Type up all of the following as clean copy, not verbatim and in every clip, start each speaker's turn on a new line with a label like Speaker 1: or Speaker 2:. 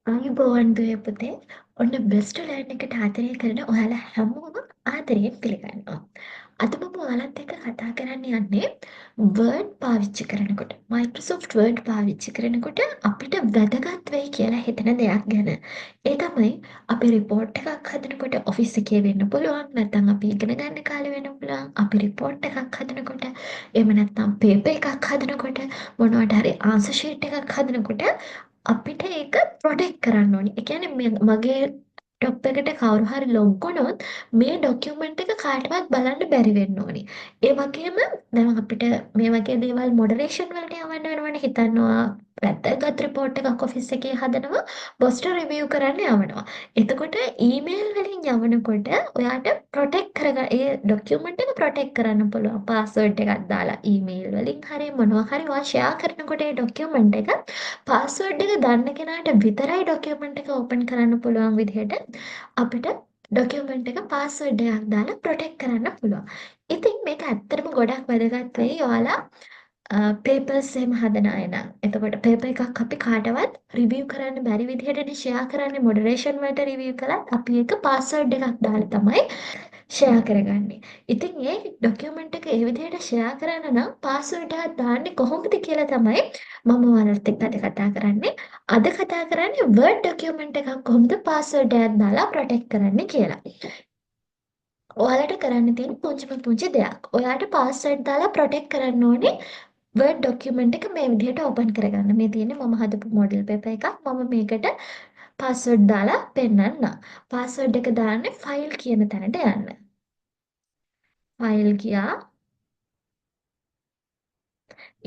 Speaker 1: ආයුබෝවන් දුවේ පුතේ. ඔන්න බෙස්ට් ලර්න් එකට ආදරය කරන ඔයාලා හැමෝම ආදරයෙන් පිළිගන්නවා. අද මම ඔයාලත් එක්ක කතා කරන්න යන්නේ Word පාවිච්චි කරනකොට. Microsoft Word පාවිච්චි කරනකොට අපිට වැදගත් වෙයි කියලා හිතන දෙයක් ගැන. ඒ තමයි අපි රිපෝට් එකක් හදනකොට ඔෆිස් එකේ වෙන්න පුළුවන්. නැත්නම් අපි ඉගෙන ගන්න කාලේ වෙන්න පුළුවන්. අපි රිපෝට් එකක් හදනකොට එහෙම නැත්නම් පේපර් එකක් හදනකොට මොනවට හරි ආන්සර් ෂීට් එකක් හදනකොට අපිට ඒක ප්‍රොටෙක්ට් කරන්න ඕනි. ඒ කියන්නේ මගේ ටොප් එකට කවුරු හරි ලොග් වුණොත් මේ ડોකියුමන්ට් එක කාටවත් බලන්න බැරි වෙන්න ඕනි. ඒ වගේම දැන් අපිට මේ වගේ දේවල් මොඩරේෂන් වලට යවන්න වෙනවනේ හිතනවා වැදගත් රිපෝට් එකක් ඔෆිස් එකේ හදනවා බොස්ට රිවිව් කරන්න යවනවා. එතකොට ඊමේල් වලින් යවනකොට ඔයාට ප්‍රොටෙක්ට් කරගන්න ඒ ડોකියුමන්ට් එක ප්‍රොටෙක්ට් කරන්න පුළුවන්. පාස්වර්ඩ් එකක් දාලා ඊමේල් වලින් හරි මොනවා හරි ඔයා ෂෙයා කරනකොට ඒ ડોකියුමන්ට් එක පාස්වර්ඩ් එක දන්න කෙනාට විතරයි ડોකියුමන්ට් එක ඕපන් කරන්න පුළුවන් විදිහට අපිට ડોකියුමන්ට් එක පාස්වර්ඩ් එකක් දාලා ප්‍රොටෙක්ට් කරන්න පුළුවන්. ඉතින් මේක ඇත්තටම ගොඩක් වැදගත් වෙයි ඔයාලා පේපර්ස් එහෙම හදන අය නම්. එතකොට පේපර් එකක් අපි කාටවත් රිවිව් කරන්න බැරි විදිහටනේ ෂෙයා කරන්නේ මොඩරේෂන් වලට රිවිව් කළත් අපි ඒක පාස්වර්ඩ් එකක් දාලා තමයි ෂෙයා කරගන්නේ. ඉතින් ඒ ડોකියුමන්ට් එක ඒ විදිහට ෂෙයා කරන්න නම් පාස්වර්ඩ් එකක් දාන්නේ කොහොමද කියලා තමයි මම ඔයාලත් එක්ක අද කතා කරන්නේ. අද කතා කරන්නේ Word ડોකියුමන්ට් එකක් කොහොමද පාස්වර්ඩ් එකක් දාලා ප්‍රොටෙක්ට් කරන්නේ කියලා. ඔයාලට කරන්න තියෙන පුංචිම පුංචි දෙයක්. ඔයාට පාස්වර්ඩ් දාලා ප්‍රොටෙක්ට් කරන්න ඕනේ Word ડોකියුමන්ට් එක මේ විදිහට ඕපන් කරගන්න. මේ තියෙන්නේ මම හදපු මොඩල් පේපර් එකක්. මම මේකට පාස්වර්ඩ් දාලා පෙන්නන්නම්. පාස්වර්ඩ් එක දාන්නේ ෆයිල් කියන තැනට යන්න. ෆයිල් ගියා.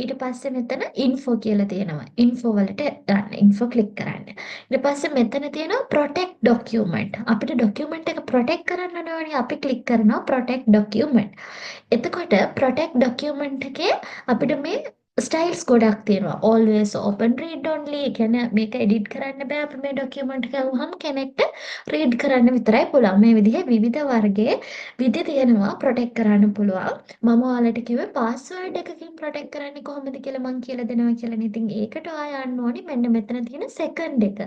Speaker 1: ඊට පස්සේ මෙතන ඉන්ෆෝ කියලා තියෙනවා. ඉන්ෆෝ වලට යන්න. ඉන්ෆෝ ක්ලික් කරන්න. ඊට පස්සේ මෙතන තියෙනවා protect document. අපිට document එක protect කරන්න ඕනේ. අපි ක්ලික් කරනවා protect document. එතකොට protect document එකේ අපිට මේ ස්ටයිල්ස් ගොඩක් තියෙනවා. always open read only. ඒ කියන්නේ මේක edit කරන්න බෑ. අපි මේ document එක අහුවම කෙනෙක්ට read කරන්න විතරයි පුළුවන්. මේ විදිහේ විවිධ වර්ගයේ විදි තියෙනවා protect කරන්න පුළුවන්. මම ඔයාලට කිව්වේ password එකකින් protect කරන්නේ කොහොමද කියලා මම කියලා දෙනවා කියලා. ඉතින් ඒකට ඔයා යන්න ඕනේ මෙන්න මෙතන තියෙන second එක.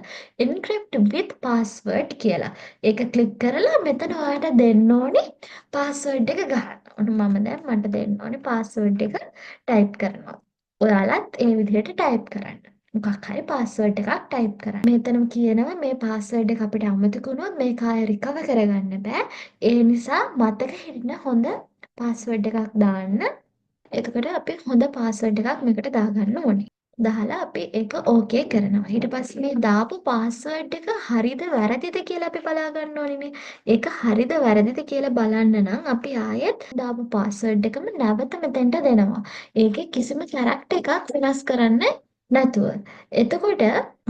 Speaker 1: encrypt with password කියලා. ඒක ක්ලික් කරලා මෙතන ඔයාලට දෙන්න ඕනේ password එක ගන්න. ඔන්න මම දැන් මට දෙන්න ඕනේ password එක type කරනවා. ඔයාලත් ඒ විදිහට type කරන්න. මොකක් හරි password එකක් type කරන්න. මෙතනම කියනවා මේ password එක අපිට අමතක වුණොත් මේක ආයෙ recover කරගන්න බෑ. ඒ නිසා මතක හිටින හොඳ password එකක් දාන්න. එතකොට අපි හොඳ password එකක් මේකට දාගන්න ඕනේ. දාලා අපි ඒක ඕකේ කරනවා. ඊට පස්සේ මේ දාපු password එක හරිද වැරදිද කියලා අපි බලා ගන්න ඕනේ. ඒක හරිද වැරදිද කියලා බලන්න නම් අපි ආයෙත් දාපු password එකම නැවත මෙතෙන්ට දෙනවා. ඒකේ කිසිම character එකක් වෙනස් කරන්න නැතුව. එතකොට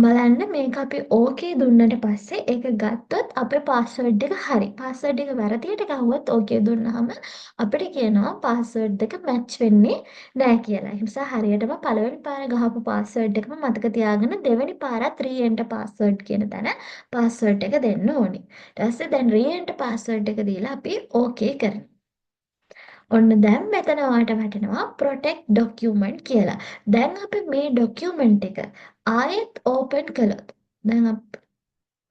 Speaker 1: බලන්න මේක අපි ඕකේ දුන්නට පස්සේ ඒක ගත්තොත් අපේ password එක හරි. password එක වැරදියට ගහුවොත් ඕකේ දුන්නාම අපිට කියනවා password එක match වෙන්නේ නෑ කියලා. ඒ නිසා හරියටම පළවෙනි පාර ගහපු password එකම මතක තියාගෙන දෙවෙනි පාරත් re-enter password කියන තැන password එක දෙන්න ඕනේ. ඊට පස්සේ දැන් re-enter password එක දීලා අපි okay කරනවා. ඔන්න දැන් මෙතන ඔයාලට වැටෙනවා protect document කියලා. දැන් අපි මේ document එක ආයෙත් open කළොත් දැන්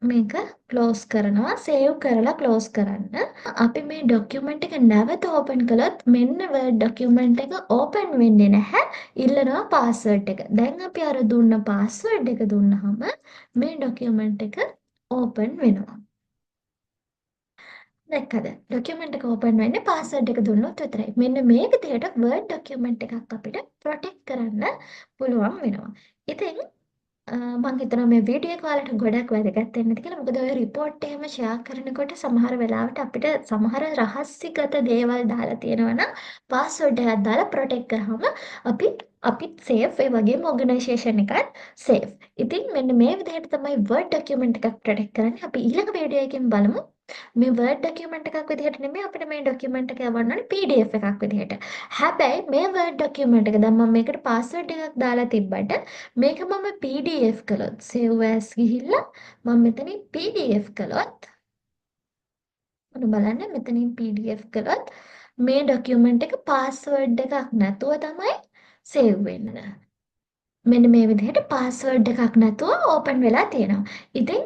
Speaker 1: මේක close කරනවා save කරලා close කරන්න. අපි මේ document එක නැවත open කළොත් මෙන්න Word document එක open වෙන්නේ නැහැ. ඉල්ලනවා password එක. දැන් අපි අර දුන්න password එක දුන්නාම මේ document එක open වෙනවා. දැක්කද? ડોකියුමන්ට් එක ඕපන් වෙන්නේ පාස්වර්ඩ් එක දුන්නොත් විතරයි. මෙන්න මේ විදිහට Word ડોකියුමන්ට් එකක් අපිට ප්‍රොටෙක්ට් කරන්න පුළුවන් වෙනවා. ඉතින් මම හිතනවා මේ වීඩියෝ එක ඔයාලට ගොඩක් වැදගත් වෙන්න ඇති කියලා. මොකද ඔය රිපෝට් එහෙම ෂෙයා කරනකොට සමහර වෙලාවට අපිට සමහර රහස්‍යගත දේවල් දාලා තියෙනවා නම් පාස්වර්ඩ් එකක් දාලා ප්‍රොටෙක්ට් කරාම අපිත් සේෆ් ඒ වගේම ඕගනයිසේෂන් එකත් සේෆ්. ඉතින් මෙන්න මේ විදිහට තමයි Word ડોකියුමන්ට් එකක් ප්‍රොටෙක්ට් කරන්නේ. අපි ඊළඟ වීඩියෝ එකකින් බලමු. මේ Word document එකක් විදිහට නෙමෙයි අපිට මේ document එක යවන්න ඕනේ PDF එකක් විදිහට. හැබැයි මේ Word document එක දැන් මම මේකට password එකක් දාලා තිබ්බට මේක මම PDF කළොත් save as ගිහිල්ලා මම මෙතනින් PDF කළොත් ඔන්න බලන්න මෙතනින් PDF කළොත් මේ document එක password එකක් නැතුව තමයි save වෙන්නේ. මෙන්න මේ විදිහට පාස්වර්ඩ් එකක් නැතුව ඕපන් වෙලා තියෙනවා. ඉතින්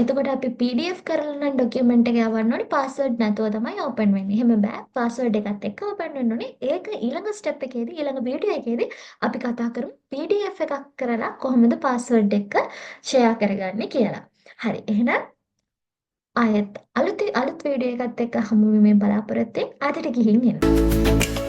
Speaker 1: එතකොට අපි PDF කරලා නම් ડોකියුමන්ට් එක යවන්න ඕනේ පාස්වර්ඩ් නැතුව තමයි ඕපන් වෙන්නේ. එහෙම බෑ. පාස්වර්ඩ් එකත් එක්ක ඕපන් වෙන්න ඕනේ. ඒක ඊළඟ ස්ටෙප් එකේදී ඊළඟ වීඩියෝ එකේදී අපි කතා කරමු PDF එකක් කරලා කොහොමද පාස්වර්ඩ් එක ෂෙයා කරගන්නේ කියලා. හරි. එහෙනම් ආයෙත් අලුත් වීඩියෝ එකත් එක්ක හමු වෙමින් බලාපොරොත්තු වෙන්න. අදට ගිහින් එන්න.